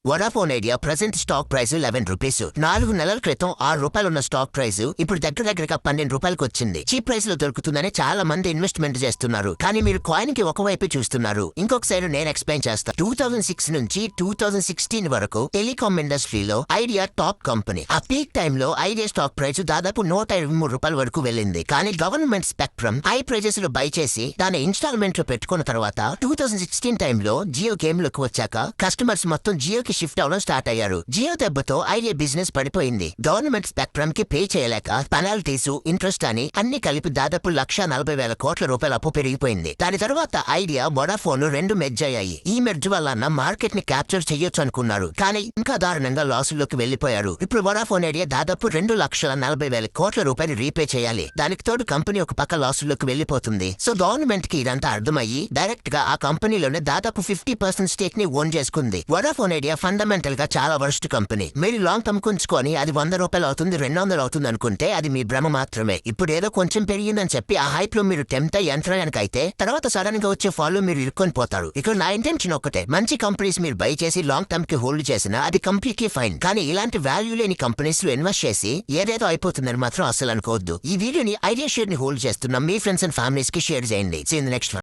Vodafone idea present stock price 11 rupees. 4 నెలల క్రితం 6 రూపాయలు ఉన్న స్టాక్ ప్రైస్ ఇప్పుడు దగ్గరగా 12 రూపాయలకు వచ్చింది. చీప్ ప్రైస్ లో దొరుకుతుందని చాలా మంది ఇన్వెస్ట్మెంట్ చేస్తున్నారు. కానీ మీరు కాయిన్ కి ఒకవైపు చూస్తున్నారు. ఇంకొక సైడ్ నేను ఎక్స్ప్లెయిన్ చేస్తా. 2006 నుంచి 2016 వరకు టెలికాం ఇండస్ట్రీలో ఐడియా టాప్ కంపెనీ. ఆ పీక్ టైమ్ లో ఐడియా స్టాక్ ప్రైస్ దాదాపు 123 రూపాయల వరకు వెళ్ళింది. కానీ గవర్నమెంట్ స్పెక్ట్రమ్ హై ప్రైజెస్ లో బై చేసి దాని ఇన్స్టాల్మెంట్ లో పెట్టుకున్న తర్వాత 2016 టైంలో జియో గేమ్ లోకి వచ్చాక కస్టమర్స్ మొత్తం జియో షిఫ్ట్ అవడం స్టార్ట్ అయ్యారు. జియో దెబ్బతో ఐడియా బిజినెస్ పడిపోయింది. గవర్నమెంట్ స్పెక్ట్రమ్ కి పే చేయలేక పెనాల్టీస్, ఇంట్రెస్ట్ అని అన్ని కలిపి దాదాపు 1,40,000 కోట్ల రూపాయల అప్పు పెరిగిపోయింది. దాని తర్వాత ఐడియా, వొడాఫోన్ రెండు మెర్జ్ అయ్యాయి. ఈ మెర్జ్ వల్ల మార్కెట్ ని క్యాప్చర్ చేయొచ్చు అనుకున్నారు. కానీ ఇంకా దారుణంగా లాసుల్లోకి వెళ్లిపోయారు. ఇప్పుడు వొడాఫోన్ ఐడియా దాదాపు 2,40,000 కోట్ల రూపాయలు రీపే చేయాలి. దానికి తోడు కంపెనీ ఒక పక్క లాసుల్లోకి వెళ్లిపోతుంది. సో గవర్నమెంట్ కి ఇదంతా అర్థమయ్యి డైరెక్ట్ గా ఆ కంపెనీలోనే దాదాపు 50% స్టేక్ ని ఓన్ చేసుకుంది. వొడాఫోన్ ఐడియా ఫండమెంటల్ గా చాలా వర్స్ట్ కంపెనీ. మీరు లాంగ్ టర్మ్ కుంచుకొని అది 100 రూపాయలు అవుతుంది, 200 అవుతుంది అనుకుంటే అది మీ భ్రమ మాత్రమే. ఇప్పుడు ఏదో కొంచెం పెరిగిందని చెప్పి ఆ హైప్ లో మీరు టెంప్ట్ అయ్యి అయితే తర్వాత సడన్ గా వచ్చే ఫాలో మీరు ఇరుక్కొని పోతారు. ఇక్కడ నా ఇంటెన్షన్ ఒకటే, మంచి కంపెనీస్ మీరు బై చేసి లాంగ్ టర్మ్ కి హోల్డ్ చేసినా అది కంప్లీట్లీ ఫైన్. కానీ ఇలాంటి వాల్యూ లేని కంపెనీస్ లో ఇన్వెస్ట్ చేసి ఏదేదో అయిపోతుందని మాత్రం అసలు అనుకోవద్దు. ఈ వీడియోని ఐడియా షేర్ ని హోల్డ్ చేస్తున్న మీ ఫ్రెండ్స్ అండ్ ఫ్యామిలీస్ కి షేర్ చేయండి. నెక్స్ట్